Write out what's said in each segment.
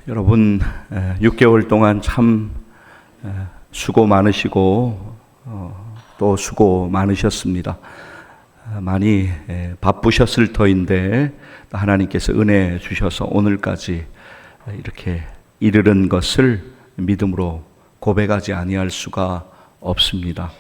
여러분 6개월 동안 참 수고 많으시고 또 수고 많으셨습니다. 많이 바쁘셨을 터인데 하나님께서 은혜 주셔서 오늘까지 이렇게 이르는 것을 믿음으로 고백하지 아니할 수가 없습니다.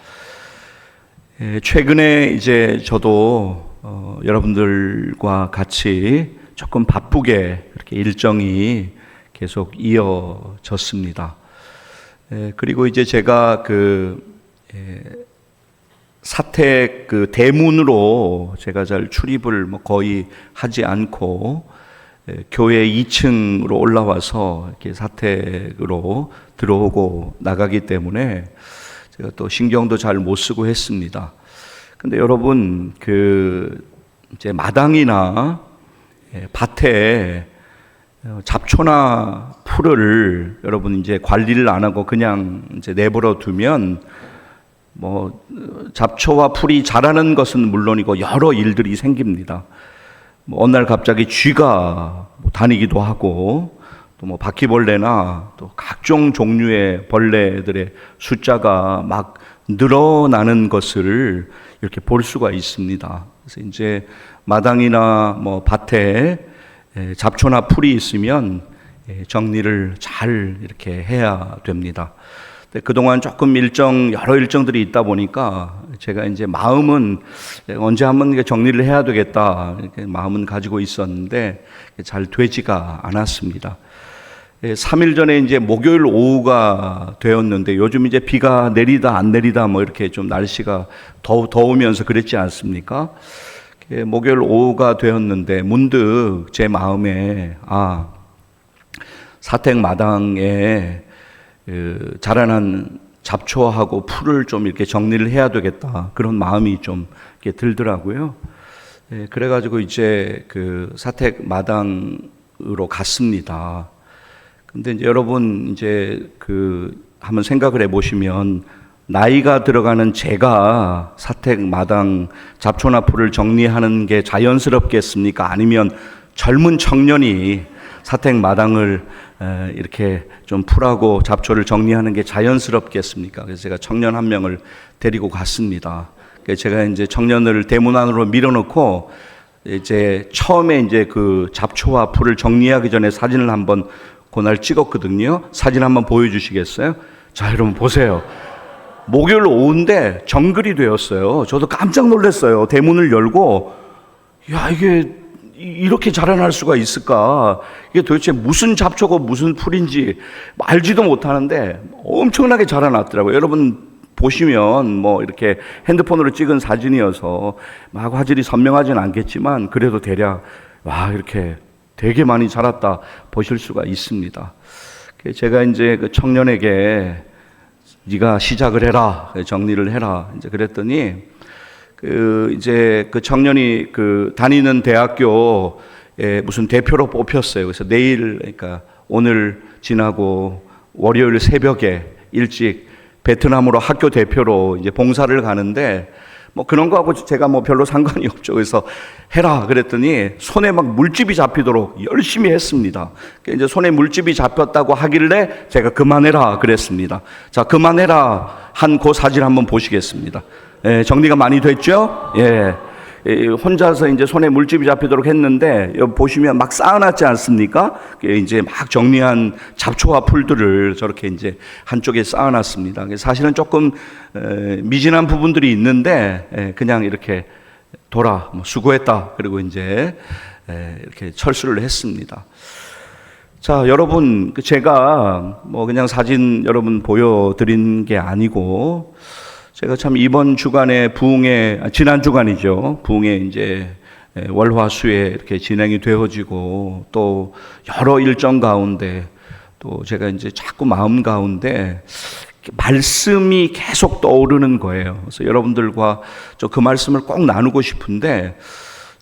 최근에 이제 저도 여러분들과 같이 조금 바쁘게 이렇게 일정이 계속 이어졌습니다. 그리고 이제 제가 사택 대문으로 제가 잘 출입을 거의 하지 않고 교회 2층으로 올라와서 이렇게 사택으로 들어오고 나가기 때문에 제가 또 신경도 잘 못 쓰고 했습니다. 근데 여러분 이제 마당이나 밭에 잡초나 풀을 여러분 이제 관리를 안 하고 그냥 이제 내버려 두면 잡초와 풀이 자라는 것은 물론이고 여러 일들이 생깁니다. 어느 날 갑자기 쥐가 다니기도 하고 또 바퀴벌레나 또 각종 종류의 벌레들의 숫자가 막 늘어나는 것을 이렇게 볼 수가 있습니다. 그래서 이제 마당이나 밭에 잡초나 풀이 있으면 정리를 잘 이렇게 해야 됩니다. 그동안 조금 여러 일정들이 있다 보니까 제가 이제 마음은 언제 한번 정리를 해야 되겠다 이렇게 마음은 가지고 있었는데 잘 되지가 않았습니다. 3일 전에 이제 목요일 오후가 되었는데 요즘 이제 비가 내리다 안 내리다 이렇게 좀 날씨가 더우면서 그랬지 않습니까? 목요일 오후가 되었는데 문득 제 마음에 사택 마당에 자라난 잡초하고 풀을 좀 이렇게 정리를 해야 되겠다 그런 마음이 좀 이렇게 들더라고요. 그래가지고 이제 사택 마당으로 갔습니다. 근데 이제 여러분 이제 한번 생각을 해보시면 나이가 들어가는 제가 사택 마당 잡초나 풀을 정리하는 게 자연스럽겠습니까? 아니면 젊은 청년이 사택 마당을 이렇게 좀 풀하고 잡초를 정리하는 게 자연스럽겠습니까? 그래서 제가 청년 한 명을 데리고 갔습니다. 제가 이제 청년을 대문 안으로 밀어넣고 이제 처음에 이제 잡초와 풀을 정리하기 전에 사진을 한번 그날 찍었거든요. 사진 한번 보여주시겠어요? 자, 여러분 보세요. 목요일 오후인데 정글이 되었어요. 저도 깜짝 놀랐어요. 대문을 열고 이게 이렇게 자라날 수가 있을까? 이게 도대체 무슨 잡초고 무슨 풀인지 알지도 못하는데 엄청나게 자라났더라고요. 여러분 보시면 이렇게 핸드폰으로 찍은 사진이어서 막 화질이 선명하진 않겠지만 그래도 대략 이렇게 되게 많이 자랐다 보실 수가 있습니다. 제가 이제 청년에게 네가 시작을 해라, 정리를 해라 이제 그랬더니 이제 청년이 다니는 대학교에 무슨 대표로 뽑혔어요. 그래서 내일, 그러니까 오늘 지나고 월요일 새벽에 일찍 베트남으로 학교 대표로 이제 봉사를 가는데 그런 거하고 제가 별로 상관이 없죠. 그래서 해라 그랬더니 손에 막 물집이 잡히도록 열심히 했습니다. 이제 손에 물집이 잡혔다고 하길래 제가 그만해라 그랬습니다. 자, 그만해라 한 그 사진 한번 보시겠습니다. 정리가 많이 됐죠? 혼자서 이제 손에 물집이 잡히도록 했는데 여기 보시면 막 쌓아놨지 않습니까? 이제 막 정리한 잡초와 풀들을 저렇게 이제 한쪽에 쌓아놨습니다. 사실은 조금 미진한 부분들이 있는데 그냥 이렇게 수고했다. 그리고 이제 이렇게 철수를 했습니다. 자, 여러분 제가 그냥 사진 여러분 보여드린 게 아니고 제가 참 이번 주간에 지난 주간이죠. 부흥회 이제 월화수에 이렇게 진행이 되어지고 또 여러 일정 가운데 또 제가 이제 자꾸 마음 가운데 말씀이 계속 떠오르는 거예요. 그래서 여러분들과 그 말씀을 꼭 나누고 싶은데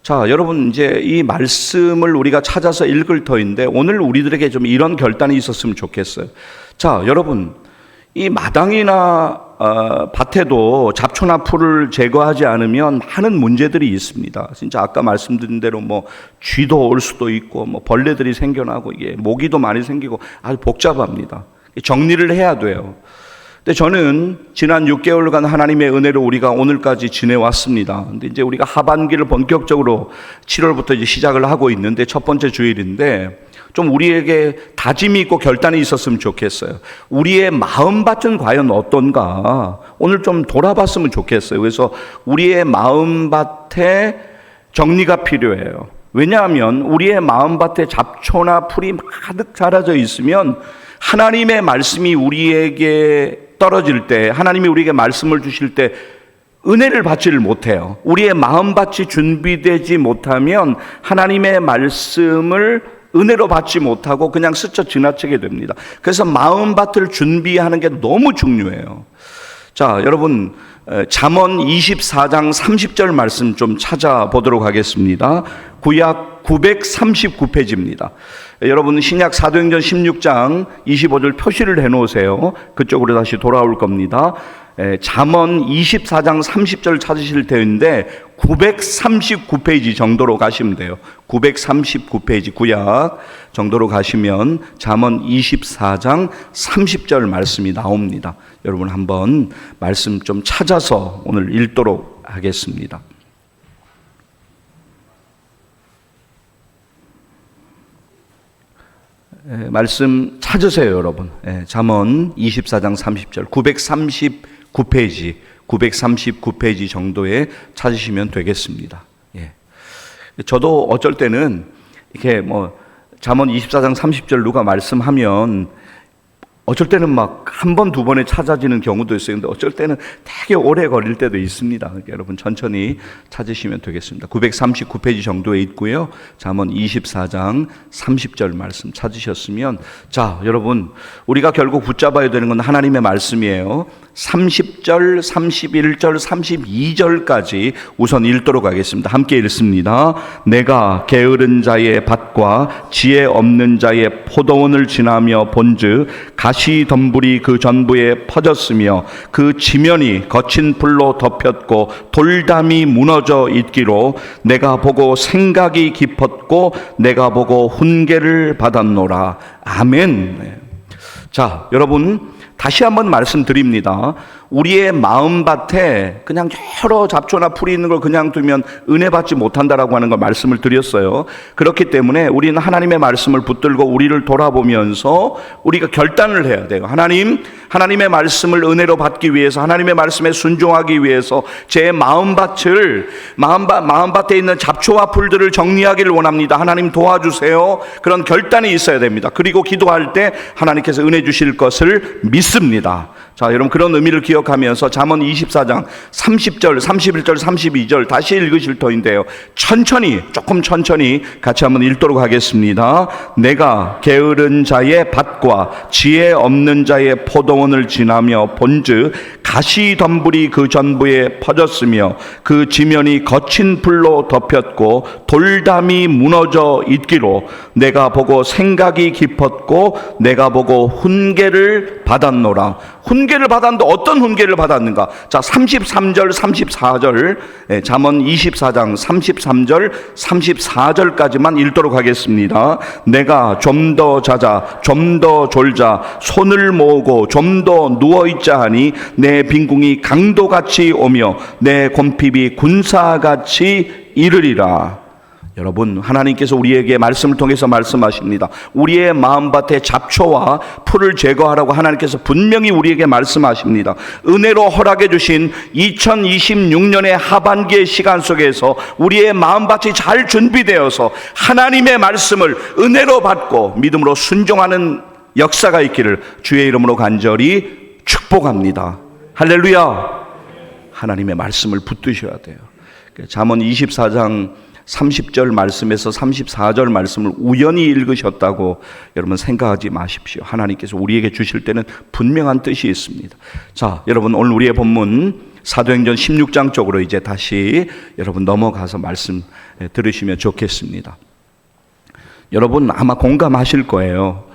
자, 여러분 이제 이 말씀을 우리가 찾아서 읽을 터인데 오늘 우리들에게 좀 이런 결단이 있었으면 좋겠어요. 자, 여러분 이 마당이나 밭에도 잡초나 풀을 제거하지 않으면 많은 문제들이 있습니다. 진짜 아까 말씀드린 대로 뭐 쥐도 올 수도 있고 뭐 벌레들이 생겨나고 이게 모기도 많이 생기고 아주 복잡합니다. 정리를 해야 돼요. 근데 저는 지난 6개월간 하나님의 은혜로 우리가 오늘까지 지내왔습니다. 근데 이제 우리가 하반기를 본격적으로 7월부터 이제 시작을 하고 있는데 첫 번째 주일인데 좀 우리에게 다짐이 있고 결단이 있었으면 좋겠어요. 우리의 마음밭은 과연 어떤가? 오늘 좀 돌아봤으면 좋겠어요. 그래서 우리의 마음밭에 정리가 필요해요. 왜냐하면 우리의 마음밭에 잡초나 풀이 가득 자라져 있으면 하나님의 말씀이 우리에게 떨어질 때, 하나님이 우리에게 말씀을 주실 때 은혜를 받지를 못해요. 우리의 마음밭이 준비되지 못하면 하나님의 말씀을 은혜로 받지 못하고 그냥 스쳐 지나치게 됩니다. 그래서 마음밭을 준비하는 게 너무 중요해요. 자, 여러분 잠언 24장 30절 말씀 좀 찾아보도록 하겠습니다. 구약 939페이지입니다. 여러분 신약 사도행전 16장 25절 표시를 해놓으세요. 그쪽으로 다시 돌아올 겁니다. 잠언 24장 30절 찾으실 텐데 939페이지 정도로 가시면 돼요. 939페이지 구약 정도로 가시면 잠언 24장 30절 말씀이 나옵니다. 여러분 한번 말씀 좀 찾아서 오늘 읽도록 하겠습니다. 말씀 찾으세요, 여러분. 잠언 24장 30절 939페이지 정도에 찾으시면 되겠습니다. 저도 어쩔 때는 이렇게 뭐 잠언 24장 30절 누가 말씀하면 어쩔 때는 막 한 번, 두 번에 찾아지는 경우도 있어요. 근데 어쩔 때는 되게 오래 걸릴 때도 있습니다. 그러니까 여러분 천천히 찾으시면 되겠습니다. 939페이지 정도에 있고요. 잠언 24장 30절 말씀 찾으셨으면 자, 여러분 우리가 결국 붙잡아야 되는 건 하나님의 말씀이에요. 30절, 31절, 32절까지 우선 읽도록 하겠습니다. 함께 읽습니다. 내가 게으른 자의 밭과 지혜 없는 자의 포도원을 지나며 본즉 가시 덤불이 그 전부에 퍼졌으며 그 지면이 거친 불로 덮였고 돌담이 무너져 있기로 내가 보고 생각이 깊었고 내가 보고 훈계를 받았노라. 아멘. 자, 여러분 다시 한번 말씀드립니다. 우리의 마음밭에 그냥 여러 잡초나 풀이 있는 걸 그냥 두면 은혜 받지 못한다라고 하는 걸 말씀을 드렸어요. 그렇기 때문에 우리는 하나님의 말씀을 붙들고 우리를 돌아보면서 우리가 결단을 해야 돼요. 하나님의 말씀을 은혜로 받기 위해서, 하나님의 말씀에 순종하기 위해서 제 마음밭에 있는 잡초와 풀들을 정리하기를 원합니다. 하나님 도와주세요. 그런 결단이 있어야 됩니다. 그리고 기도할 때 하나님께서 은혜 주실 것을 믿습니다. 자, 여러분 그런 의미를 기억하면서 잠언 24장 30절, 31절, 32절 다시 읽으실 터인데요. 조금 천천히 같이 한번 읽도록 하겠습니다. 내가 게으른 자의 밭과 지혜 없는 자의 포도원을 지나며 본즉 가시 덤불이 그 전부에 퍼졌으며 그 지면이 거친 불로 덮였고 돌담이 무너져 있기로 내가 보고 생각이 깊었고 내가 보고 훈계를 받았노라. 훈계를 받았는데 어떤 훈계를 받았는가? 자, 33절, 34절, 잠언 24장 33절, 34절까지만 읽도록 하겠습니다. 내가 좀 더 자자, 좀 더 졸자, 손을 모으고 좀 더 누워있자 하니 내 빈궁이 강도같이 오며 내 곰핍이 군사같이 이르리라. 여러분 하나님께서 우리에게 말씀을 통해서 말씀하십니다. 우리의 마음밭에 잡초와 풀을 제거하라고 하나님께서 분명히 우리에게 말씀하십니다. 은혜로 허락해 주신 2026년의 하반기의 시간 속에서 우리의 마음밭이 잘 준비되어서 하나님의 말씀을 은혜로 받고 믿음으로 순종하는 역사가 있기를 주의 이름으로 간절히 축복합니다. 할렐루야. 하나님의 말씀을 붙드셔야 돼요. 잠언 24장 30절 말씀에서 34절 말씀을 우연히 읽으셨다고 여러분 생각하지 마십시오. 하나님께서 우리에게 주실 때는 분명한 뜻이 있습니다. 자, 여러분 오늘 우리의 본문 사도행전 16장 쪽으로 이제 다시 여러분 넘어가서 말씀 들으시면 좋겠습니다. 여러분 아마 공감하실 거예요.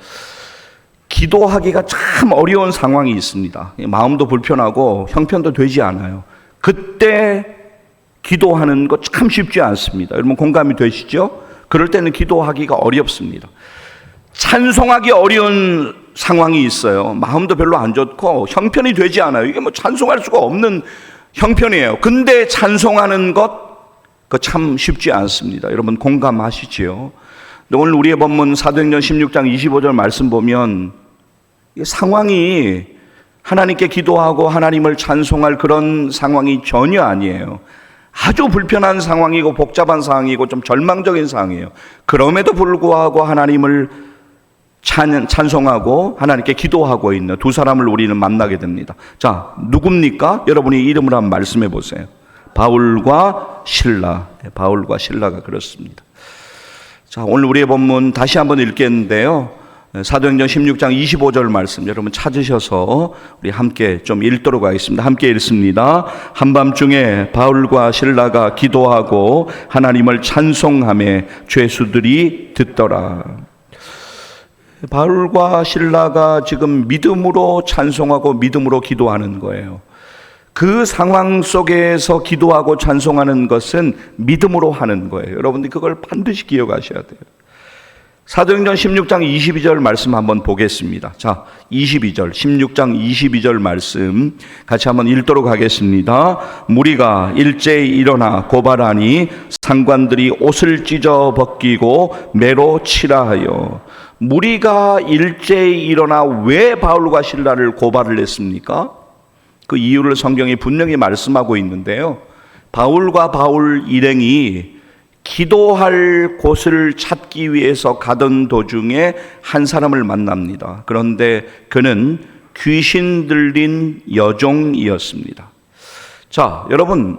기도하기가 참 어려운 상황이 있습니다. 마음도 불편하고 형편도 되지 않아요. 그때 기도하는 거 참 쉽지 않습니다. 여러분 공감이 되시죠? 그럴 때는 기도하기가 어렵습니다. 찬송하기 어려운 상황이 있어요. 마음도 별로 안 좋고 형편이 되지 않아요. 이게 뭐 찬송할 수가 없는 형편이에요. 근데 찬송하는 것 그거 참 쉽지 않습니다. 여러분 공감하시지요? 오늘 우리의 본문 사도행전 16장 25절 말씀 보면 상황이 하나님께 기도하고 하나님을 찬송할 그런 상황이 전혀 아니에요. 아주 불편한 상황이고 복잡한 상황이고 좀 절망적인 상황이에요. 그럼에도 불구하고 하나님을 찬송하고 하나님께 기도하고 있는 두 사람을 우리는 만나게 됩니다. 자, 누굽니까? 여러분이 이름을 한번 말씀해 보세요. 바울과 실라. 바울과 실라가 그렇습니다. 자, 오늘 우리의 본문 다시 한번 읽겠는데요. 사도행전 16장 25절 말씀 여러분 찾으셔서 우리 함께 좀 읽도록 하겠습니다. 함께 읽습니다. 한밤중에 바울과 실라가 기도하고 하나님을 찬송하며 죄수들이 듣더라. 바울과 실라가 지금 믿음으로 찬송하고 믿음으로 기도하는 거예요. 그 상황 속에서 기도하고 찬송하는 것은 믿음으로 하는 거예요. 여러분들 그걸 반드시 기억하셔야 돼요. 사도행전 16장 22절 말씀 한번 보겠습니다. 자, 22절, 16장 22절 말씀 같이 한번 읽도록 하겠습니다. 무리가 일제히 일어나 고발하니 상관들이 옷을 찢어 벗기고 매로 치라 하여. 무리가 일제히 일어나 왜 바울과 실라를 고발을 했습니까? 그 이유를 성경이 분명히 말씀하고 있는데요. 바울과 바울 일행이 기도할 곳을 찾기 위해서 가던 도중에 한 사람을 만납니다. 그런데 그는 귀신 들린 여종이었습니다. 자, 여러분,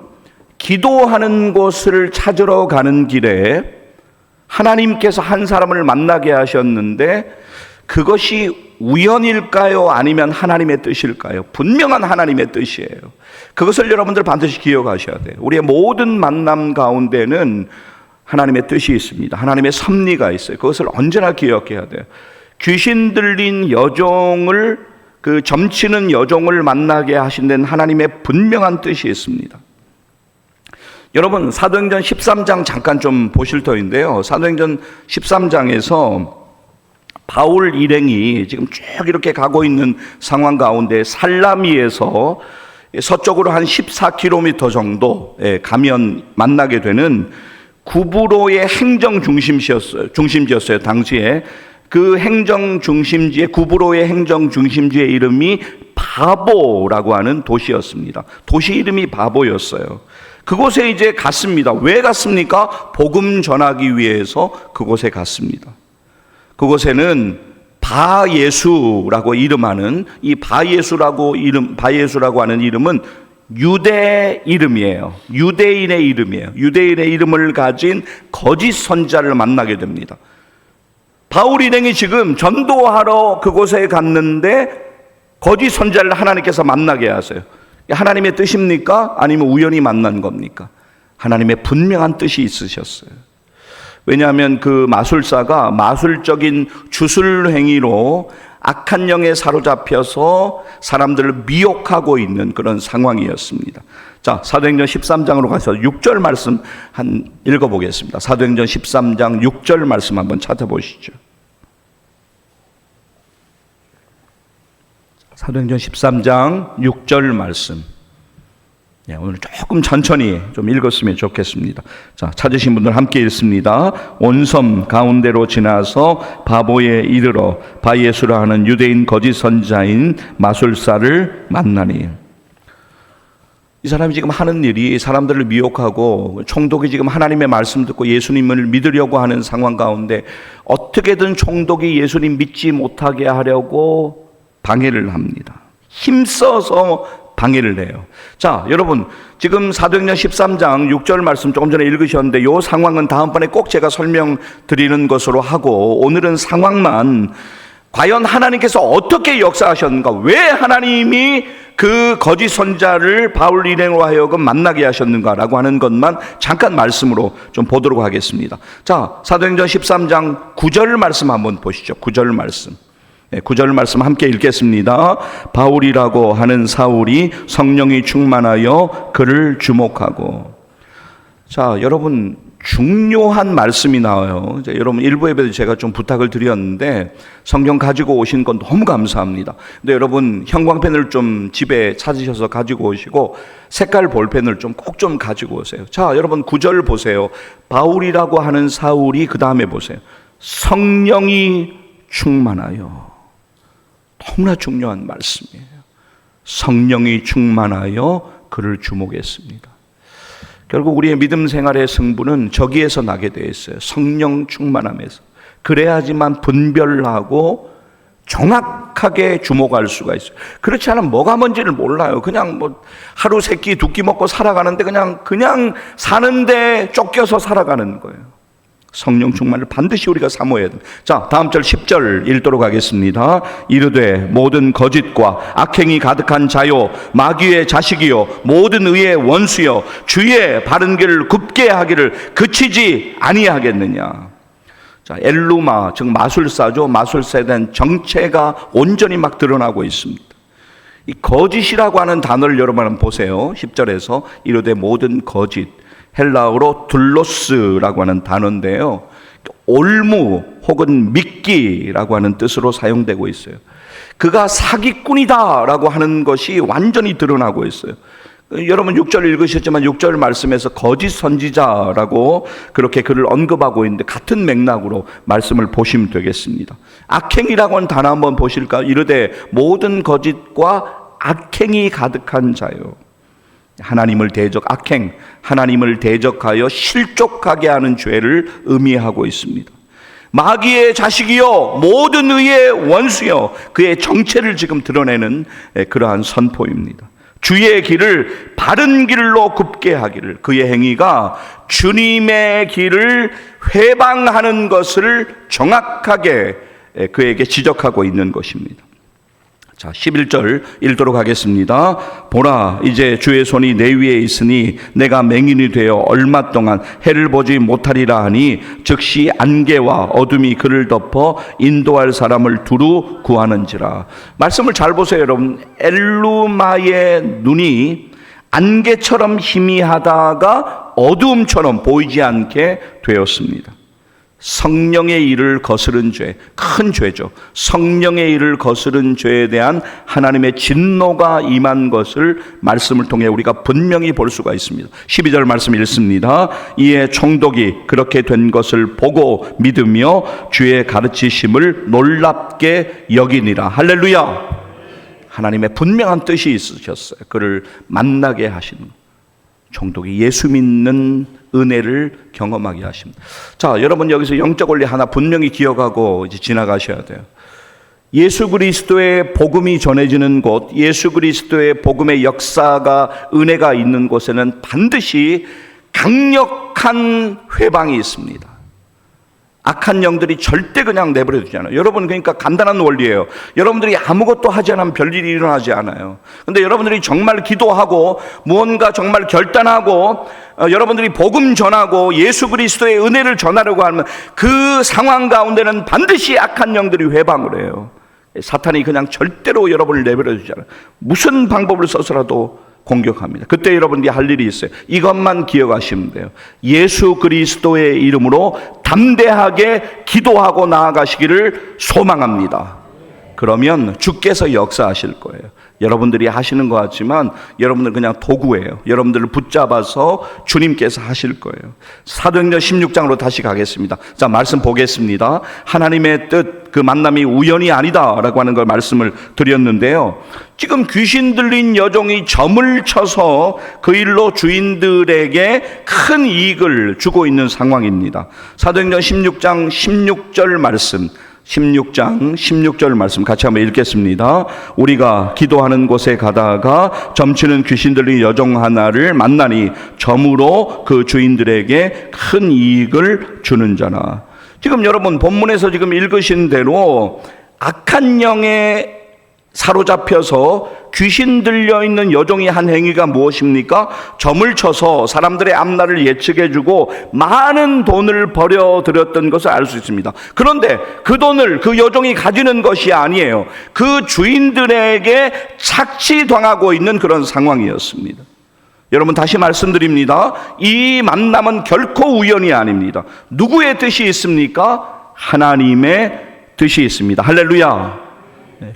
기도하는 곳을 찾으러 가는 길에 하나님께서 한 사람을 만나게 하셨는데 그것이 우연일까요? 아니면 하나님의 뜻일까요? 분명한 하나님의 뜻이에요. 그것을 여러분들 반드시 기억하셔야 돼요. 우리의 모든 만남 가운데는 하나님의 뜻이 있습니다. 하나님의 섭리가 있어요. 그것을 언제나 기억해야 돼요. 귀신 들린 여종을, 그 점치는 여종을 만나게 하신 데는 하나님의 분명한 뜻이 있습니다. 여러분, 사도행전 13장 잠깐 좀 보실 터인데요. 사도행전 13장에서 바울 일행이 지금 쭉 이렇게 가고 있는 상황 가운데 살라미에서 서쪽으로 한 14km 정도 가면 만나게 되는 구브로의 행정 중심지였어요. 당시에 그 행정 중심지의 구브로의 행정 중심지의 이름이 바보라고 하는 도시였습니다. 도시 이름이 바보였어요. 그곳에 이제 갔습니다. 왜 갔습니까? 복음 전하기 위해서 그곳에 갔습니다. 그곳에는 바예수라고 이름하는 이 바예수라고 하는 이름은 유대 이름이에요. 유대인의 이름이에요. 유대인의 이름을 가진 거짓 선자를 만나게 됩니다. 바울 일행이 지금 전도하러 그곳에 갔는데 거짓 선자를 하나님께서 만나게 하세요. 하나님의 뜻입니까? 아니면 우연히 만난 겁니까? 하나님의 분명한 뜻이 있으셨어요. 왜냐하면 그 마술사가 마술적인 주술 행위로 악한 영에 사로잡혀서 사람들을 미혹하고 있는 그런 상황이었습니다. 자, 사도행전 13장으로 가서 6절 말씀 한 읽어보겠습니다. 사도행전 13장 6절 말씀 한번 찾아보시죠. 사도행전 13장 6절 말씀. 네, 오늘 조금 천천히 좀 읽었으면 좋겠습니다. 자, 찾으신 분들 함께 읽습니다. 온 섬 가운데로 지나서 바보에 이르러 바예수라 하는 유대인 거짓 선자인 마술사를 만나니. 이 사람이 지금 하는 일이 사람들을 미혹하고 총독이 지금 하나님의 말씀 듣고 예수님을 믿으려고 하는 상황 가운데 어떻게든 총독이 예수님 믿지 못하게 하려고 방해를 합니다. 힘써서 방해를 해요. 자, 여러분, 지금 사도행전 13장 6절 말씀 조금 전에 읽으셨는데 이 상황은 다음번에 꼭 제가 설명드리는 것으로 하고 오늘은 상황만 과연 하나님께서 어떻게 역사하셨는가, 왜 하나님이 그 거짓 선자를 바울 일행으로 하여금 만나게 하셨는가라고 하는 것만 잠깐 말씀으로 좀 보도록 하겠습니다. 자, 사도행전 13장 9절 말씀 한번 보시죠. 9절 말씀. 9절 말씀 함께 읽겠습니다. 바울이라고 하는 사울이 성령이 충만하여 그를 주목하고. 자, 여러분 중요한 말씀이 나와요. 여러분 일부 예배도 제가 좀 부탁을 드렸는데 성경 가지고 오신 건 너무 감사합니다. 근데 여러분 형광펜을 좀 집에 찾으셔서 가지고 오시고 색깔 볼펜을 좀 꼭 좀 가지고 오세요. 자, 여러분 9절 보세요. 바울이라고 하는 사울이 그 다음에 보세요. 성령이 충만하여. 너무나 중요한 말씀이에요. 성령이 충만하여 그를 주목했습니다. 결국 우리의 믿음 생활의 승부는 저기에서 나게 되어 있어요. 성령 충만함에서. 그래야지만 분별하고 정확하게 주목할 수가 있어요. 그렇지 않으면 뭐가 뭔지를 몰라요. 그냥 뭐 하루 세 끼 두 끼 먹고 살아가는데 그냥 사는데 쫓겨서 살아가는 거예요. 성령 충만을 반드시 우리가 사모해야 됩니다. 자, 다음 절 10절 읽도록 하겠습니다. 이르되 모든 거짓과 악행이 가득한 자요 마귀의 자식이요 모든 의의 원수요 주의 바른 길을 굽게 하기를 그치지 아니하겠느냐. 자, 엘루마 즉 마술사죠. 마술사에 대한 정체가 온전히 막 드러나고 있습니다. 이 거짓이라고 하는 단어를 여러분 한번 보세요. 10절에서 이르되 모든 거짓, 헬라어로 둘로스라고 하는 단어인데요, 올무 혹은 미끼라고 하는 뜻으로 사용되고 있어요. 그가 사기꾼이다라고 하는 것이 완전히 드러나고 있어요. 여러분 6절 읽으셨지만 6절 말씀에서 거짓 선지자라고 그렇게 그를 언급하고 있는데 같은 맥락으로 말씀을 보시면 되겠습니다. 악행이라고 하는 단어 한번 보실까요? 이르되 모든 거짓과 악행이 가득한 자요. 하나님을 악행, 하나님을 대적하여 실족하게 하는 죄를 의미하고 있습니다. 마귀의 자식이요 모든 의의 원수요, 그의 정체를 지금 드러내는 그러한 선포입니다. 주의 길을 바른 길로 굽게 하기를, 그의 행위가 주님의 길을 회방하는 것을 정확하게 그에게 지적하고 있는 것입니다. 자, 11절 읽도록 하겠습니다. 보라, 이제 주의 손이 내 위에 있으니 내가 맹인이 되어 얼마 동안 해를 보지 못하리라 하니 즉시 안개와 어둠이 그를 덮어 인도할 사람을 두루 구하는지라. 말씀을 잘 보세요, 여러분. 엘루마의 눈이 안개처럼 희미하다가 어두움처럼 보이지 않게 되었습니다. 성령의 일을 거스른 죄, 큰 죄죠. 성령의 일을 거스른 죄에 대한 하나님의 진노가 임한 것을 말씀을 통해 우리가 분명히 볼 수가 있습니다. 12절 말씀 읽습니다. 이에 총독이 그렇게 된 것을 보고 믿으며 주의 가르치심을 놀랍게 여기니라. 할렐루야. 하나님의 분명한 뜻이 있으셨어요. 그를 만나게 하시는 것. 총독이 예수 믿는 은혜를 경험하게 하십니다. 자, 여러분 여기서 영적 원리 하나 분명히 기억하고 이제 지나가셔야 돼요. 예수 그리스도의 복음이 전해지는 곳, 예수 그리스도의 복음의 역사가, 은혜가 있는 곳에는 반드시 강력한 회방이 있습니다. 악한 영들이 절대 그냥 내버려 두지 않아요. 여러분, 그러니까 간단한 원리예요. 여러분들이 아무것도 하지 않으면 별일이 일어나지 않아요. 근데 여러분들이 정말 기도하고 무언가 정말 결단하고 여러분들이 복음 전하고 예수 그리스도의 은혜를 전하려고 하면 그 상황 가운데는 반드시 악한 영들이 회방을 해요. 사탄이 그냥 절대로 여러분을 내버려 두지 않아요. 무슨 방법을 써서라도 공격합니다. 그때 여러분들이 할 일이 있어요. 이것만 기억하시면 돼요. 예수 그리스도의 이름으로 담대하게 기도하고 나아가시기를 소망합니다. 그러면 주께서 역사하실 거예요. 여러분들이 하시는 것 같지만 여러분들 그냥 도구예요. 여러분들을 붙잡아서 주님께서 하실 거예요. 사도행전 16장으로 다시 가겠습니다. 자, 말씀 보겠습니다. 하나님의 뜻, 그 만남이 우연이 아니다라고 하는 걸 말씀을 드렸는데요, 지금 귀신 들린 여종이 점을 쳐서 그 일로 주인들에게 큰 이익을 주고 있는 상황입니다. 사도행전 16장 16절 말씀, 16장 16절 말씀 같이 한번 읽겠습니다. 우리가 기도하는 곳에 가다가 점치는 귀신 들린 여종 하나를 만나니 점으로 그 주인들에게 큰 이익을 주는 자라. 지금 여러분 본문에서 지금 읽으신 대로 악한 영의 사로잡혀서 귀신 들려있는 여종이 한 행위가 무엇입니까? 점을 쳐서 사람들의 앞날을 예측해주고 많은 돈을 벌여들였던 것을 알 수 있습니다. 그런데 그 돈을 그 여종이 가지는 것이 아니에요. 그 주인들에게 착취당하고 있는 그런 상황이었습니다. 여러분, 다시 말씀드립니다. 이 만남은 결코 우연이 아닙니다. 누구의 뜻이 있습니까? 하나님의 뜻이 있습니다. 할렐루야.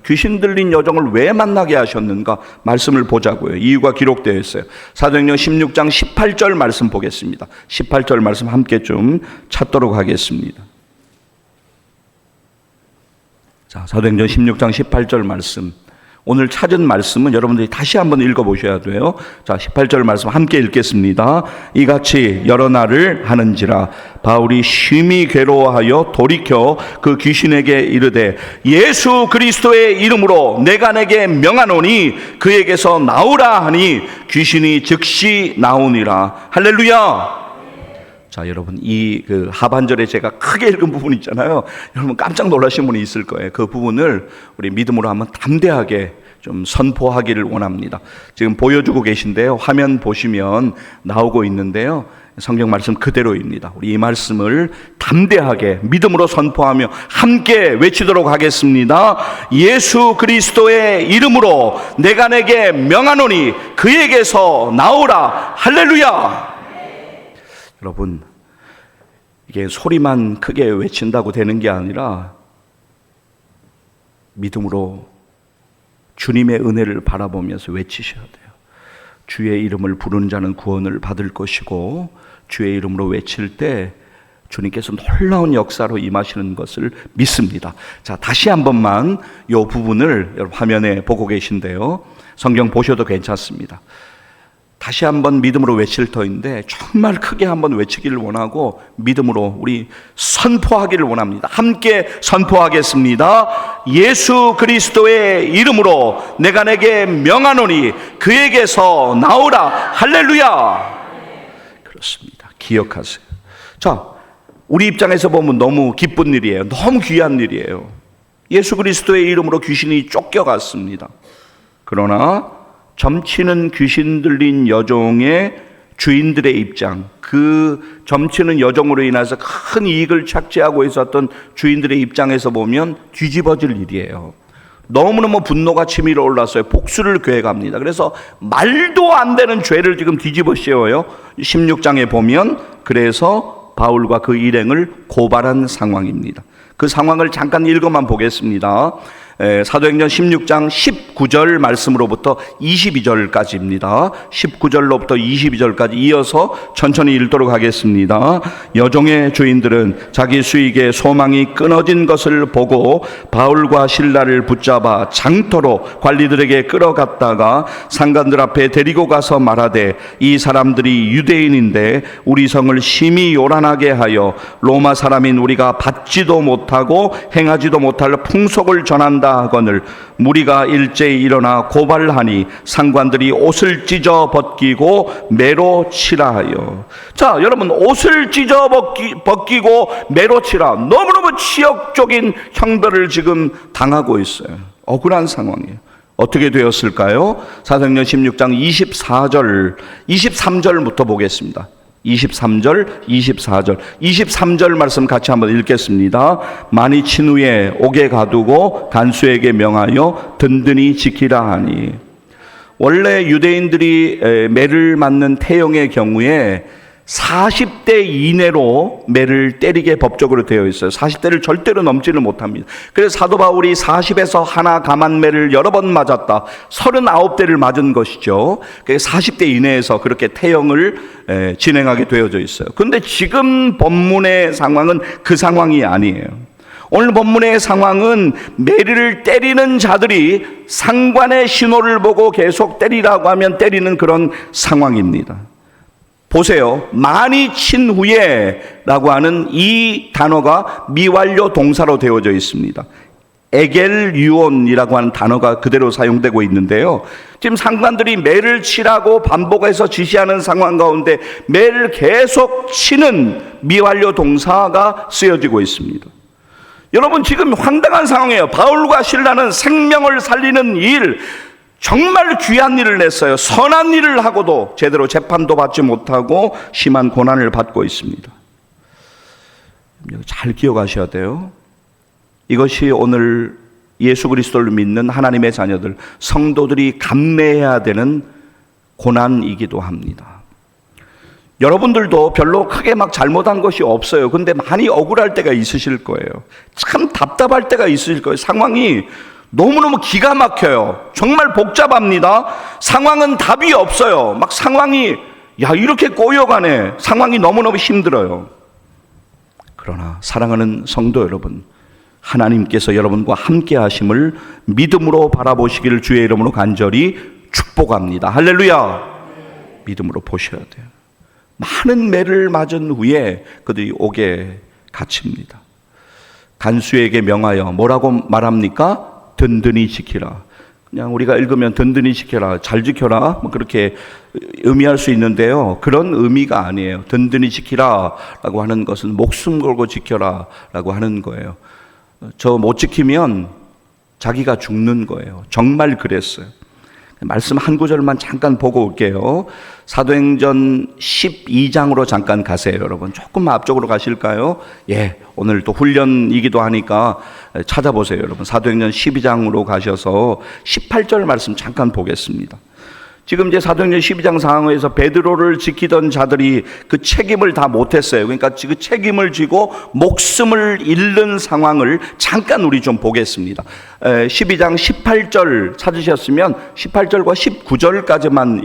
귀신 들린 여종을 왜 만나게 하셨는가? 말씀을 보자고요. 이유가 기록되어 있어요. 사도행전 16장 18절 말씀 보겠습니다. 18절 말씀 함께 좀 찾도록 하겠습니다. 자, 사도행전 16장 18절 말씀. 오늘 찾은 말씀은 여러분들이 다시 한번 읽어보셔야 돼요. 자, 18절 말씀 함께 읽겠습니다. 이같이 여러 날을 하는지라 바울이 심히 괴로워하여 돌이켜 그 귀신에게 이르되 예수 그리스도의 이름으로 내가 내게 명하노니 그에게서 나오라 하니 귀신이 즉시 나오니라. 할렐루야. 자, 여러분, 이 하반절에 제가 크게 읽은 부분 있잖아요. 여러분 깜짝 놀라신 분이 있을 거예요. 그 부분을 우리 믿음으로 한번 담대하게 좀 선포하기를 원합니다. 지금 보여주고 계신데요. 화면 보시면 나오고 있는데요. 성경 말씀 그대로입니다. 우리 이 말씀을 담대하게 믿음으로 선포하며 함께 외치도록 하겠습니다. 예수 그리스도의 이름으로 내가 내게 명하노니 그에게서 나오라. 할렐루야. 여러분, 이게 소리만 크게 외친다고 되는 게 아니라 믿음으로 주님의 은혜를 바라보면서 외치셔야 돼요. 주의 이름을 부르는 자는 구원을 받을 것이고 주의 이름으로 외칠 때 주님께서 놀라운 역사로 임하시는 것을 믿습니다. 자, 다시 한 번만 이 부분을 여러분 화면에 보고 계신데요. 성경 보셔도 괜찮습니다. 다시 한번 믿음으로 외칠 터인데 정말 크게 한번 외치기를 원하고 믿음으로 우리 선포하기를 원합니다. 함께 선포하겠습니다. 예수 그리스도의 이름으로 내가 내게 명하노니 그에게서 나오라. 할렐루야. 그렇습니다. 기억하세요. 자, 우리 입장에서 보면 너무 기쁜 일이에요. 너무 귀한 일이에요. 예수 그리스도의 이름으로 귀신이 쫓겨갔습니다. 그러나 점치는 귀신 들린 여종의 주인들의 입장, 그 점치는 여종으로 인해서 큰 이익을 착취하고 있었던 주인들의 입장에서 보면 뒤집어질 일이에요. 너무너무 분노가 치밀어 올랐어요. 복수를 계획합니다. 그래서 말도 안 되는 죄를 지금 뒤집어 씌워요. 16장에 보면 그래서 바울과 그 일행을 고발한 상황입니다. 그 상황을 잠깐 읽어만 보겠습니다. 사도행전 16장 19절 말씀으로부터 22절까지입니다. 19절로부터 22절까지 이어서 천천히 읽도록 하겠습니다. 여종의 주인들은 자기 수익의 소망이 끊어진 것을 보고 바울과 실라를 붙잡아 장터로 관리들에게 끌어갔다가 상관들 앞에 데리고 가서 말하되 이 사람들이 유대인인데 우리 성을 심히 요란하게 하여 로마 사람인 우리가 받지도 못하고 행하지도 못할 풍속을 전한다 하거늘 무리가 일제히 일어나 고발하니 상관들이 옷을 찢어 벗기고 매로 치라 하여. 자, 여러분, 옷을 찢어 벗기고 매로 치라. 너무너무 치욕적인 형벌을 지금 당하고 있어요. 억울한 상황이에요. 어떻게 되었을까요? 사도행전 16장 24절 23절부터 보겠습니다. 23절, 24절, 23절 말씀 같이 한번 읽겠습니다. 많이 친 후에 옥에 가두고 간수에게 명하여 든든히 지키라 하니. 원래 유대인들이 매를 맞는 태형의 경우에 40대 이내로 매를 때리게 법적으로 되어 있어요. 40대를 절대로 넘지를 못합니다. 그래서 사도 바울이 40에서 하나 감한매를 여러 번 맞았다. 39대를 맞은 것이죠. 40대 이내에서 그렇게 태형을 진행하게 되어져 있어요. 그런데 지금 본문의 상황은 그 상황이 아니에요. 오늘 본문의 상황은 매를 때리는 자들이 상관의 신호를 보고 계속 때리라고 하면 때리는 그런 상황입니다. 보세요. 많이 친 후에 라고 하는 이 단어가 미완료 동사로 되어져 있습니다. 에겔유온이라고 하는 단어가 그대로 사용되고 있는데요. 지금 상관들이 매를 치라고 반복해서 지시하는 상황 가운데 매를 계속 치는 미완료 동사가 쓰여지고 있습니다. 여러분, 지금 황당한 상황이에요. 바울과 실라는 생명을 살리는 일, 정말 귀한 일을 냈어요. 선한 일을 하고도 제대로 재판도 받지 못하고 심한 고난을 받고 있습니다. 잘 기억하셔야 돼요. 이것이 오늘 예수 그리스도를 믿는 하나님의 자녀들, 성도들이 감내해야 되는 고난이기도 합니다. 여러분들도 별로 크게 막 잘못한 것이 없어요. 근데 많이 억울할 때가 있으실 거예요. 참 답답할 때가 있으실 거예요. 상황이 너무너무 기가 막혀요. 정말 복잡합니다. 상황은 답이 없어요. 막 상황이 이렇게 꼬여가네. 상황이 너무너무 힘들어요. 그러나 사랑하는 성도 여러분, 하나님께서 여러분과 함께 하심을 믿음으로 바라보시기를 주의 이름으로 간절히 축복합니다. 할렐루야. 믿음으로 보셔야 돼요. 많은 매를 맞은 후에 그들이 옥에 갇힙니다. 간수에게 명하여 뭐라고 말합니까? 든든히 지키라. 그냥 우리가 읽으면 든든히 지켜라, 잘 지켜라, 뭐 그렇게 의미할 수 있는데요. 그런 의미가 아니에요. 든든히 지키라 라고 하는 것은 목숨 걸고 지켜라 라고 하는 거예요. 저 못 지키면 자기가 죽는 거예요. 정말 그랬어요. 말씀 한 구절만 잠깐 보고 올게요. 사도행전 12장으로 잠깐 가세요. 여러분 조금만 앞쪽으로 가실까요? 오늘 또 훈련이기도 하니까 찾아보세요. 여러분 사도행전 12장으로 가셔서 18절 말씀 잠깐 보겠습니다. 지금 이제 사도행전 12장 상황에서 베드로를 지키던 자들이 그 책임을 다 못했어요. 그러니까 그 책임을 지고 목숨을 잃는 상황을 잠깐 우리 좀 보겠습니다. 12장 18절 찾으셨으면 18절과 19절까지만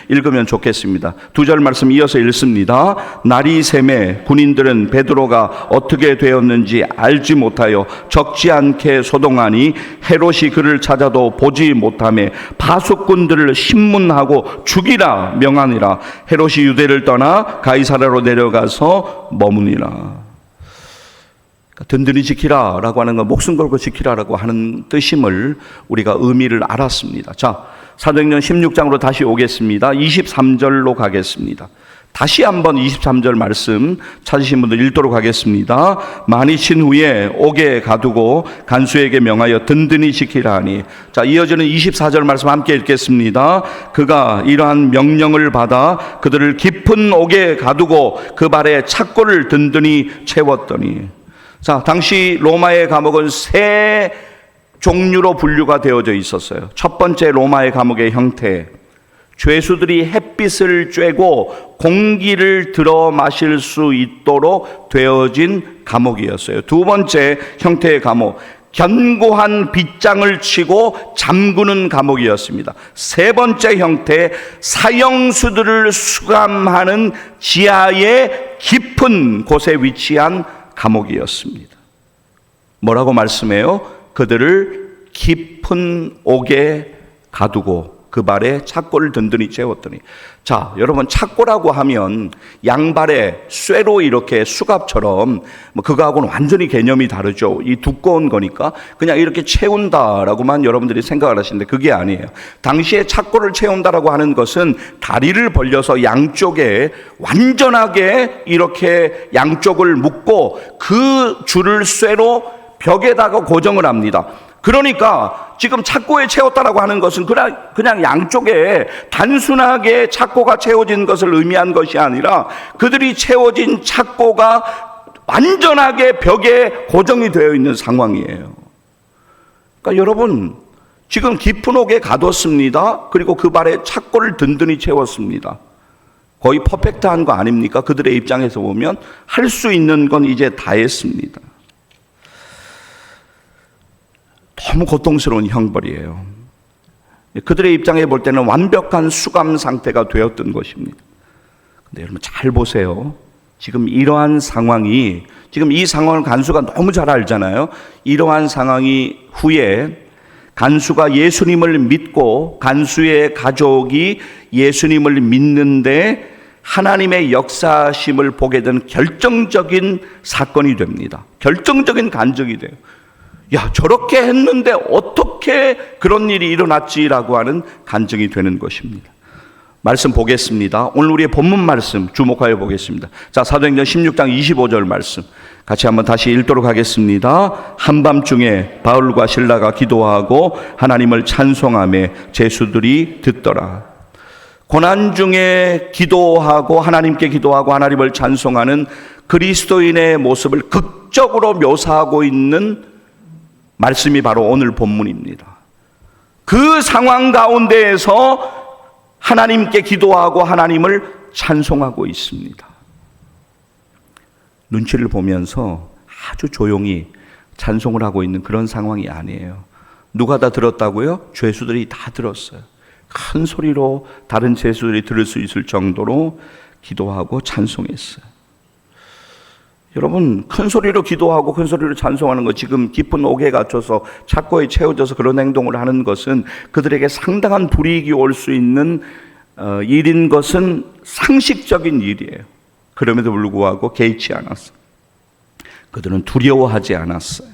읽으면 좋겠습니다. 두 절 말씀 이어서 읽습니다. 날이 새매 군인들은 베드로가 어떻게 되었는지 알지 못하여 적지 않게 소동하니 헤롯이 그를 찾아도 보지 못하며 바수꾼들을 신문하고 죽이라 명하니라. 헤롯이 유대를 떠나 가이사랴로 내려가서 머무니라. 든든히 지키라 라고 하는 건 목숨 걸고 지키라라고 하는 뜻임을 우리가 의미를 알았습니다. 자, 사도행전 16장으로 다시 오겠습니다. 23절로 가겠습니다. 다시 한번 23절 말씀 찾으신 분들 읽도록 하겠습니다. 많이 친 후에 옥에 가두고 간수에게 명하여 든든히 지키라 하니. 자, 이어지는 24절 말씀 함께 읽겠습니다. 그가 이러한 명령을 받아 그들을 깊은 옥에 가두고 그 발에 착고를 든든히 채웠더니. 자, 당시 로마의 감옥은 세 종류로 분류가 되어져 있었어요. 첫 번째 로마의 감옥의 형태, 죄수들이 햇빛을 쬐고 공기를 들어 마실 수 있도록 되어진 감옥이었어요. 두 번째 형태의 감옥, 견고한 빗장을 치고 잠그는 감옥이었습니다. 세 번째 형태, 사형수들을 수감하는 지하의 깊은 곳에 위치한 감옥이었습니다. 뭐라고 말씀해요? 그들을 깊은 옥에 가두고 그 발에 착고를 든든히 채웠더니. 자, 여러분 착고라고 하면 양발에 쇠로 이렇게 수갑처럼 그거하고는 완전히 개념이 다르죠. 이 두꺼운 거니까 그냥 이렇게 채운다라고만 여러분들이 생각을 하시는데 그게 아니에요. 당시에 착고를 채운다라고 하는 것은 다리를 벌려서 양쪽에 완전하게 이렇게 양쪽을 묶고 그 줄을 쇠로 벽에다가 고정을 합니다. 그러니까 지금 착고에 채웠다라고 하는 것은 그냥 양쪽에 단순하게 착고가 채워진 것을 의미한 것이 아니라 그들이 채워진 착고가 완전하게 벽에 고정이 되어 있는 상황이에요. 그러니까 여러분 지금 깊은 옥에 가뒀습니다. 그리고 그 발에 착고를 든든히 채웠습니다. 거의 퍼펙트한 거 아닙니까? 그들의 입장에서 보면 할 수 있는 건 이제 다 했습니다. 너무 고통스러운 형벌이에요. 그들의 입장에 볼 때는 완벽한 수감 상태가 되었던 것입니다. 근데 여러분 잘 보세요. 지금 이러한 상황이, 지금 이 상황을 간수가 너무 잘 알잖아요. 이러한 상황이 후에 간수가 예수님을 믿고 간수의 가족이 예수님을 믿는데 하나님의 역사심을 보게 된 결정적인 사건이 됩니다. 결정적인 간증이 돼요. 야, 저렇게 했는데 어떻게 그런 일이 일어났지라고 하는 간증이 되는 것입니다. 말씀 보겠습니다. 오늘 우리의 본문 말씀 주목하여 보겠습니다. 자, 사도행전 16장 25절 말씀. 같이 한번 다시 읽도록 하겠습니다. 한밤중에 바울과 실라가 기도하고 하나님을 찬송하며 제수들이 듣더라. 고난 중에 기도하고 하나님께 기도하고 하나님을 찬송하는 그리스도인의 모습을 극적으로 묘사하고 있는 말씀이 바로 오늘 본문입니다. 그 상황 가운데에서 하나님께 기도하고 하나님을 찬송하고 있습니다. 눈치를 보면서 아주 조용히 찬송을 하고 있는 그런 상황이 아니에요. 누가 다 들었다고요? 죄수들이 다 들었어요. 큰 소리로 다른 죄수들이 들을 수 있을 정도로 기도하고 찬송했어요. 여러분, 큰 소리로 기도하고 큰 소리로 찬송하는 것, 지금 깊은 옥에 갇혀서 착고에 채워져서 그런 행동을 하는 것은 그들에게 상당한 불이익이 올 수 있는 일인 것은 상식적인 일이에요. 그럼에도 불구하고 개의치 않았어요. 그들은 두려워하지 않았어요.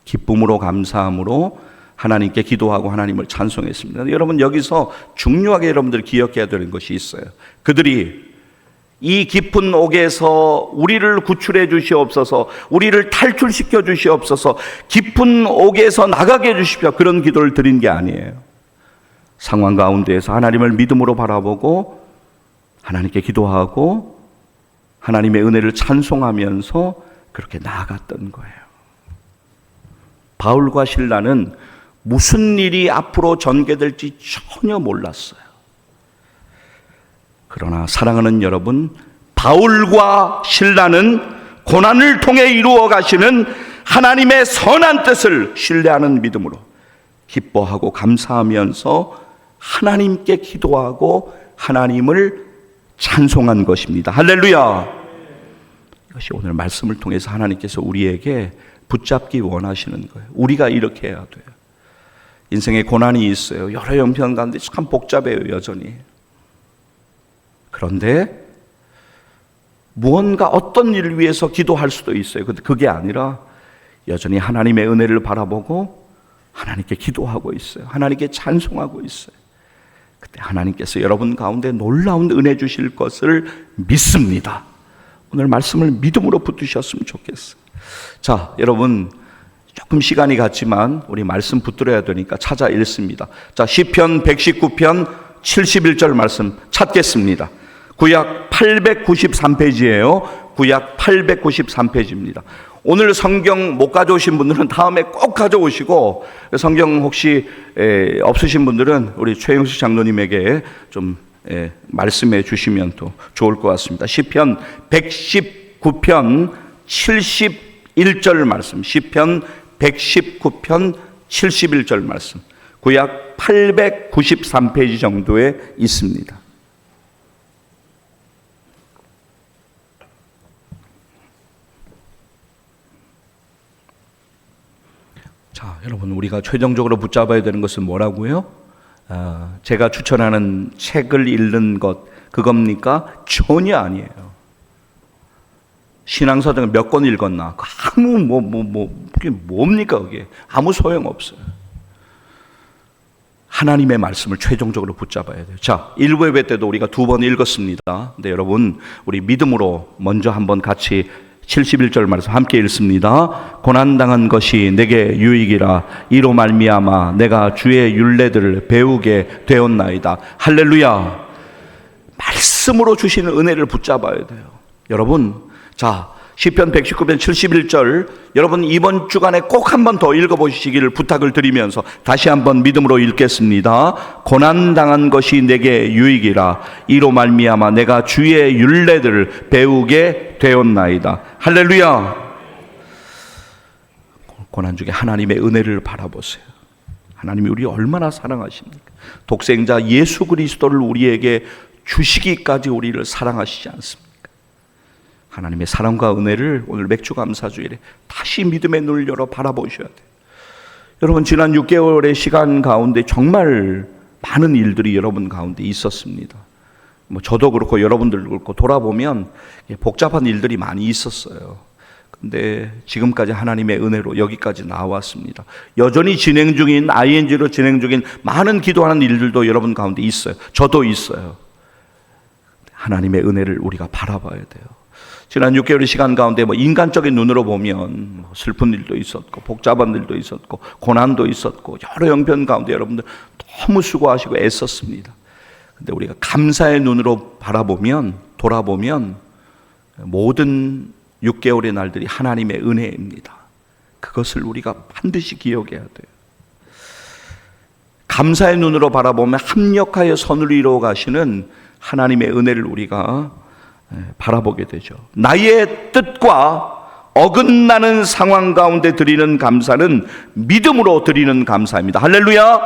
기쁨으로 감사함으로 하나님께 기도하고 하나님을 찬송했습니다. 여러분, 여기서 중요하게 여러분들 기억해야 되는 것이 있어요. 그들이 이 깊은 옥에서 우리를 구출해 주시옵소서, 우리를 탈출시켜 주시옵소서, 깊은 옥에서 나가게 해 주십시오, 그런 기도를 드린 게 아니에요. 상황 가운데에서 하나님을 믿음으로 바라보고 하나님께 기도하고 하나님의 은혜를 찬송하면서 그렇게 나아갔던 거예요. 바울과 실라는 무슨 일이 앞으로 전개될지 전혀 몰랐어요. 그러나 사랑하는 여러분, 바울과 실라는 고난을 통해 이루어 가시는 하나님의 선한 뜻을 신뢰하는 믿음으로 기뻐하고 감사하면서 하나님께 기도하고 하나님을 찬송한 것입니다. 할렐루야! 이것이 오늘 말씀을 통해서 하나님께서 우리에게 붙잡기 원하시는 거예요. 우리가 이렇게 해야 돼요. 인생에 고난이 있어요. 여러 형편 가운데 참 복잡해요, 여전히. 그런데 무언가 어떤 일을 위해서 기도할 수도 있어요. 근데 그게 아니라 여전히 하나님의 은혜를 바라보고 하나님께 기도하고 있어요. 하나님께 찬송하고 있어요. 그때 하나님께서 여러분 가운데 놀라운 은혜 주실 것을 믿습니다. 오늘 말씀을 믿음으로 붙드셨으면 좋겠어요. 자, 여러분, 조금 시간이 갔지만 우리 말씀 붙들어야 되니까 찾아 읽습니다. 자, 시편 119편 71절 말씀 찾겠습니다. 구약 893페이지예요. 구약 893페이지입니다. 오늘 성경 못 가져오신 분들은 다음에 꼭 가져오시고, 성경 혹시 없으신 분들은 우리 최영수 장로님에게 좀 말씀해 주시면 또 좋을 것 같습니다. 시편 119편 71절 말씀, 시편 119편 71절 말씀, 구약 893페이지 정도에 있습니다. 자, 여러분, 우리가 최종적으로 붙잡아야 되는 것은 뭐라고요? 제가 추천하는 책을 읽는 것, 그겁니까? 전혀 아니에요. 신앙서적을 몇 권 읽었나? 그게 뭡니까, 그게? 아무 소용없어요. 하나님의 말씀을 최종적으로 붙잡아야 돼요. 자, 1부 예배 때도 우리가 2번 읽었습니다. 근데 여러분, 우리 믿음으로 먼저 한번 같이 71절 말씀 함께 읽습니다. 고난당한 것이 내게 유익이라, 이로 말미암아 내가 주의 율례들을 배우게 되었나이다. 할렐루야. 말씀으로 주시는 은혜를 붙잡아야 돼요. 여러분, 자, 시편 119편 71절, 여러분 이번 주간에 꼭 한 번 더 읽어보시기를 부탁을 드리면서 다시 한번 믿음으로 읽겠습니다. 고난당한 것이 내게 유익이라, 이로 말미암아 내가 주의 율례들을 배우게 되었나이다. 할렐루야. 고난 중에 하나님의 은혜를 바라보세요. 하나님이 우리 얼마나 사랑하십니까? 독생자 예수 그리스도를 우리에게 주시기까지 우리를 사랑하시지 않습니까? 하나님의 사랑과 은혜를 오늘 맥주감사주일에 다시 믿음의 눈을 열어 바라보셔야 돼요. 여러분, 지난 6개월의 시간 가운데 정말 많은 일들이 여러분 가운데 있었습니다. 저도 그렇고 여러분들도 그렇고 돌아보면 복잡한 일들이 많이 있었어요. 근데 지금까지 하나님의 은혜로 여기까지 나왔습니다. 여전히 진행 중인, ING로 진행 중인 많은 기도하는 일들도 여러분 가운데 있어요. 저도 있어요. 하나님의 은혜를 우리가 바라봐야 돼요. 지난 6개월의 시간 가운데 인간적인 눈으로 보면 슬픈 일도 있었고 복잡한 일도 있었고 고난도 있었고 여러 형편 가운데 여러분들 너무 수고하시고 애썼습니다. 근데 우리가 감사의 눈으로 돌아보면 모든 6개월의 날들이 하나님의 은혜입니다. 그것을 우리가 반드시 기억해야 돼요. 감사의 눈으로 바라보면 합력하여 선을 이루어 가시는 하나님의 은혜를 우리가 바라보게 되죠. 나의 뜻과 어긋나는 상황 가운데 드리는 감사는 믿음으로 드리는 감사입니다. 할렐루야!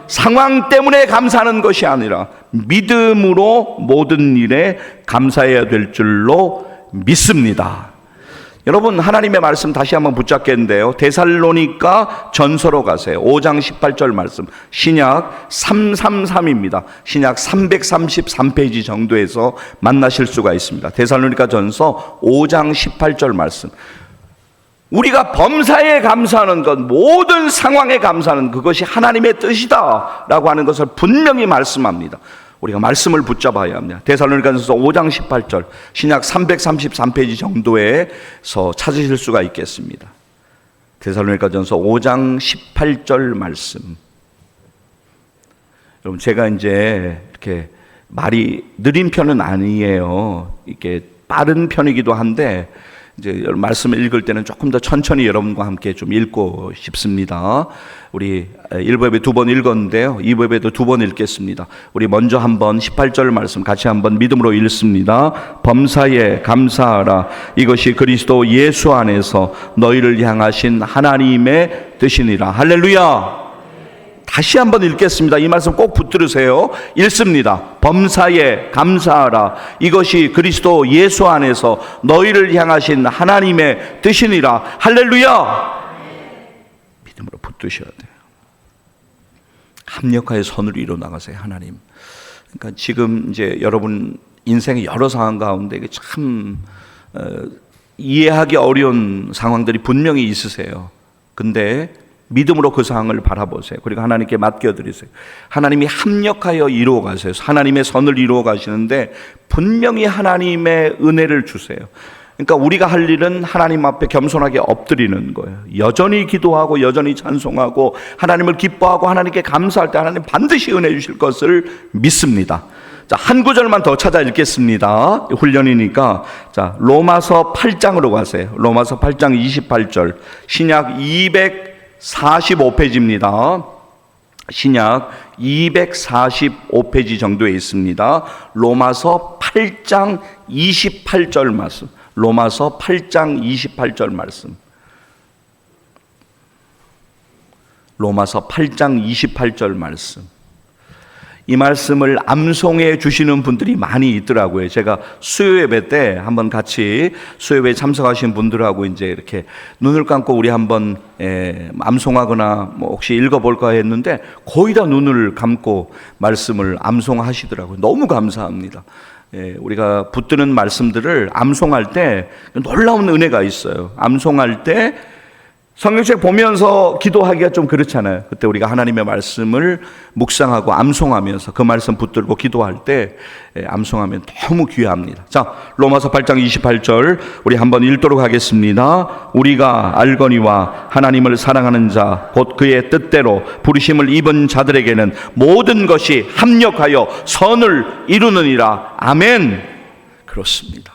상황 때문에 감사하는 것이 아니라 믿음으로 모든 일에 감사해야 될 줄로 믿습니다. 여러분, 하나님의 말씀 다시 한번 붙잡겠는데요, 데살로니가 전서로 가세요. 5장 18절 말씀, 신약 333입니다. 신약 333페이지 정도에서 만나실 수가 있습니다. 데살로니가 전서 5장 18절 말씀. 우리가 범사에 감사하는 것, 모든 상황에 감사하는 그것이 하나님의 뜻이다 라고 하는 것을 분명히 말씀합니다. 우리가 말씀을 붙잡아야 합니다. 데살로니가전서 5장 18절, 신약 333페이지 정도에서 찾으실 수가 있겠습니다. 데살로니가전서 5장 18절 말씀. 여러분, 제가 이제 이렇게 말이 느린 편은 아니에요. 이렇게 빠른 편이기도 한데 이제 말씀을 읽을 때는 조금 더 천천히 여러분과 함께 좀 읽고 싶습니다. 우리 1부 예배 2번 읽었는데요, 2부 예배도 2번 읽겠습니다. 우리 먼저 한번 18절 말씀 같이 한번 믿음으로 읽습니다. 범사에 감사하라. 이것이 그리스도 예수 안에서 너희를 향하신 하나님의 뜻이니라. 할렐루야. 다시 한번 읽겠습니다. 이 말씀 꼭 붙들으세요. 읽습니다. 범사에 감사하라. 이것이 그리스도 예수 안에서 너희를 향하신 하나님의 뜻이니라. 할렐루야. 믿음으로 붙드셔야 돼요. 합력하여 선을 이루어 나가세요. 하나님. 그러니까 지금 이제 여러분 인생의 여러 상황 가운데 참 이해하기 어려운 상황들이 분명히 있으세요. 근데 믿음으로 그 상황을 바라보세요. 그리고 하나님께 맡겨드리세요. 하나님이 합력하여 이루어 가세요. 하나님의 선을 이루어 가시는데 분명히 하나님의 은혜를 주세요. 그러니까 우리가 할 일은 하나님 앞에 겸손하게 엎드리는 거예요. 여전히 기도하고 여전히 찬송하고 하나님을 기뻐하고 하나님께 감사할 때 하나님 반드시 은혜 주실 것을 믿습니다. 자, 한 구절만 더 찾아 읽겠습니다. 훈련이니까. 자, 로마서 8장으로 가세요. 로마서 8장 28절. 신약 245페이지입니다. 신약 245페이지 정도에 있습니다. 로마서 8장 28절 말씀. 로마서 8장 28절 말씀. 로마서 8장 28절 말씀. 이 말씀을 암송해 주시는 분들이 많이 있더라고요. 제가 수요예배 때 한번 같이 수요예배에 참석하신 분들하고 이제 이렇게 눈을 감고 우리 한번 암송하거나 뭐 혹시 읽어볼까 했는데 거의 다 눈을 감고 말씀을 암송하시더라고요. 너무 감사합니다. 우리가 붙드는 말씀들을 암송할 때 놀라운 은혜가 있어요. 암송할 때 성경책 보면서 기도하기가 좀 그렇잖아요. 그때 우리가 하나님의 말씀을 묵상하고 암송하면서 그 말씀 붙들고 기도할 때 암송하면 너무 귀합니다. 자, 로마서 8장 28절 우리 한번 읽도록 하겠습니다. 우리가 알거니와 하나님을 사랑하는 자 곧 그의 뜻대로 부르심을 입은 자들에게는 모든 것이 합력하여 선을 이루느니라. 아멘. 그렇습니다.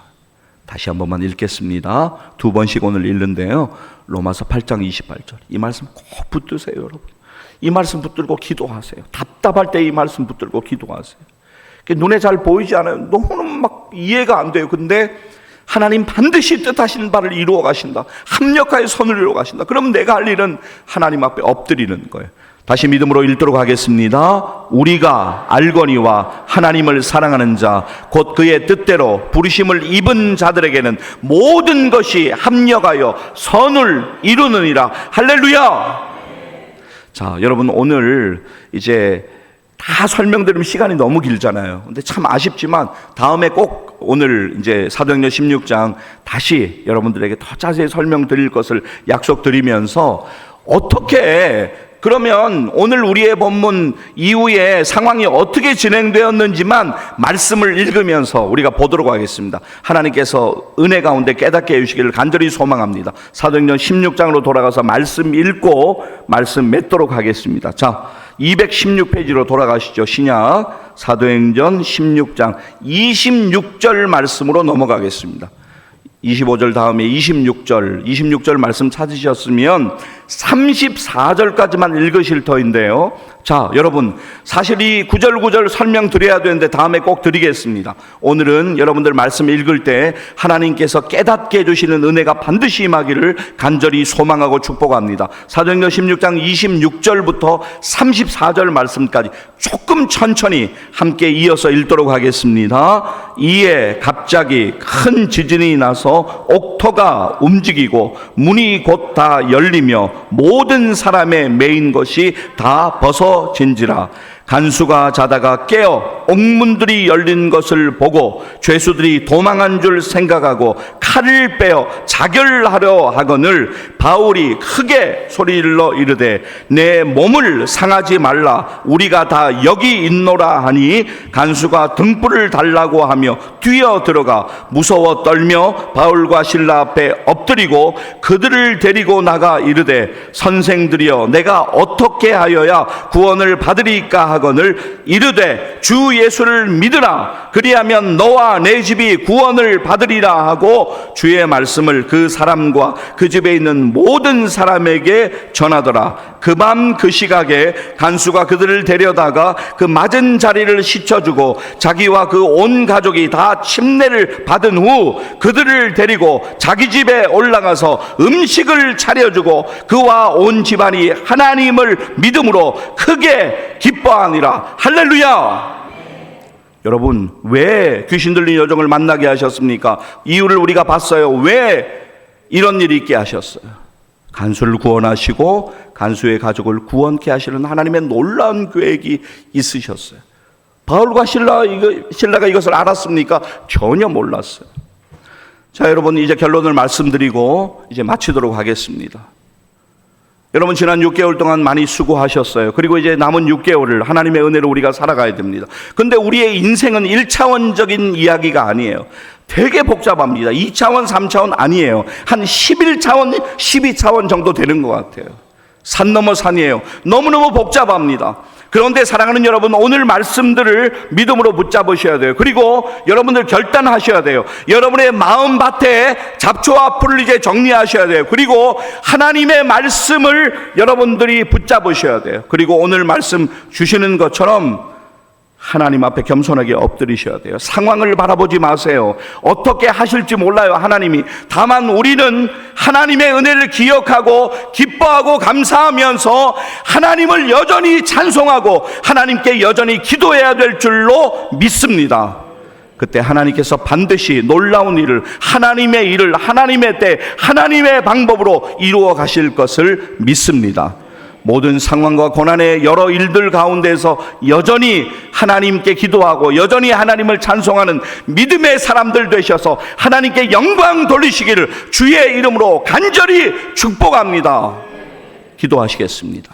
다시 한 번만 읽겠습니다. 2번씩 오늘 읽는데요. 로마서 8장 28절. 이 말씀 꼭 붙드세요, 여러분. 이 말씀 붙들고 기도하세요. 답답할 때 이 말씀 붙들고 기도하세요. 눈에 잘 보이지 않아요. 너무 막 이해가 안 돼요. 근데 하나님 반드시 뜻하시는 바를 이루어 가신다. 합력하여 선을 이루어 가신다. 그럼 내가 할 일은 하나님 앞에 엎드리는 거예요. 다시 믿음으로 읽도록 하겠습니다. 우리가 알거니와 하나님을 사랑하는 자 곧 그의 뜻대로 부르심을 입은 자들에게는 모든 것이 합력하여 선을 이루느니라. 할렐루야. 자, 여러분 오늘 이제 다 설명드리면 시간이 너무 길잖아요. 근데 참 아쉽지만 다음에 꼭 오늘 이제 사도행전 16장 다시 여러분들에게 더 자세히 설명드릴 것을 약속드리면서 어떻게 그러면 오늘 우리의 본문 이후에 상황이 어떻게 진행되었는지만 말씀을 읽으면서 우리가 보도록 하겠습니다. 하나님께서 은혜 가운데 깨닫게 해주시기를 간절히 소망합니다. 사도행전 16장으로 돌아가서 말씀 읽고 말씀 맺도록 하겠습니다. 자, 216페이지로 돌아가시죠. 신약 사도행전 16장 26절 말씀으로 넘어가겠습니다. 25절 다음에 26절 말씀 찾으셨으면 34절까지만 읽으실 터인데요. 자, 여러분, 사실 이 구절구절 설명드려야 되는데 다음에 꼭 드리겠습니다. 오늘은 여러분들 말씀 읽을 때 하나님께서 깨닫게 해주시는 은혜가 반드시 임하기를 간절히 소망하고 축복합니다. 사도행전 16장 26절부터 34절 말씀까지 조금 천천히 함께 이어서 읽도록 하겠습니다. 이에 갑자기 큰 지진이 나서 옥토가 움직이고 문이 곧 다 열리며 모든 사람의 매인 것이 다 벗어진지라. 간수가 자다가 깨어 옥문들이 열린 것을 보고 죄수들이 도망한 줄 생각하고 칼을 빼어 자결하려 하거늘 바울이 크게 소리질러 이르되 내 몸을 상하지 말라, 우리가 다 여기 있노라 하니 간수가 등불을 달라고 하며 뛰어 들어가 무서워 떨며 바울과 실라 앞에 엎드리고 그들을 데리고 나가 이르되 선생들이여 내가 어떻게 하여야 구원을 받으리까 하거늘 이르되 주 예수를 믿으라, 그리하면 너와 내 집이 구원을 받으리라 하고 주의 말씀을 그 사람과 그 집에 있는 모든 사람에게 전하더라. 그 밤 그 시각에 간수가 그들을 데려다가 그 맞은 자리를 씻어주고 자기와 그 온 가족이 다 침례를 받은 후 그들을 데리고 자기 집에 올라가서 음식을 차려주고 그와 온 집안이 하나님을 믿음으로 크게 기뻐하니라. 할렐루야. 여러분, 왜 귀신 들린 여종을 만나게 하셨습니까? 이유를 우리가 봤어요. 왜 이런 일이 있게 하셨어요? 간수를 구원하시고 간수의 가족을 구원케 하시는 하나님의 놀라운 계획이 있으셨어요. 바울과 실라가 이것을 알았습니까? 전혀 몰랐어요. 자, 여러분, 이제 결론을 말씀드리고 이제 마치도록 하겠습니다. 여러분, 지난 6개월 동안 많이 수고하셨어요. 그리고 이제 남은 6개월을 하나님의 은혜로 우리가 살아가야 됩니다. 근데 우리의 인생은 1차원적인 이야기가 아니에요. 되게 복잡합니다. 2차원, 3차원 아니에요. 한 11차원, 12차원 정도 되는 것 같아요. 산 넘어 산이에요. 너무너무 복잡합니다. 그런데 사랑하는 여러분, 오늘 말씀들을 믿음으로 붙잡으셔야 돼요. 그리고 여러분들 결단하셔야 돼요. 여러분의 마음밭에 잡초와 풀을 이제 정리하셔야 돼요. 그리고 하나님의 말씀을 여러분들이 붙잡으셔야 돼요. 그리고 오늘 말씀 주시는 것처럼 하나님 앞에 겸손하게 엎드리셔야 돼요. 상황을 바라보지 마세요. 어떻게 하실지 몰라요, 하나님이. 다만 우리는 하나님의 은혜를 기억하고 기뻐하고 감사하면서 하나님을 여전히 찬송하고 하나님께 여전히 기도해야 될 줄로 믿습니다. 그때 하나님께서 반드시 놀라운 일을, 하나님의 일을 하나님의 때 하나님의 방법으로 이루어 가실 것을 믿습니다. 모든 상황과 고난의 여러 일들 가운데서 여전히 하나님께 기도하고 여전히 하나님을 찬송하는 믿음의 사람들 되셔서 하나님께 영광 돌리시기를 주의 이름으로 간절히 축복합니다. 기도하시겠습니다.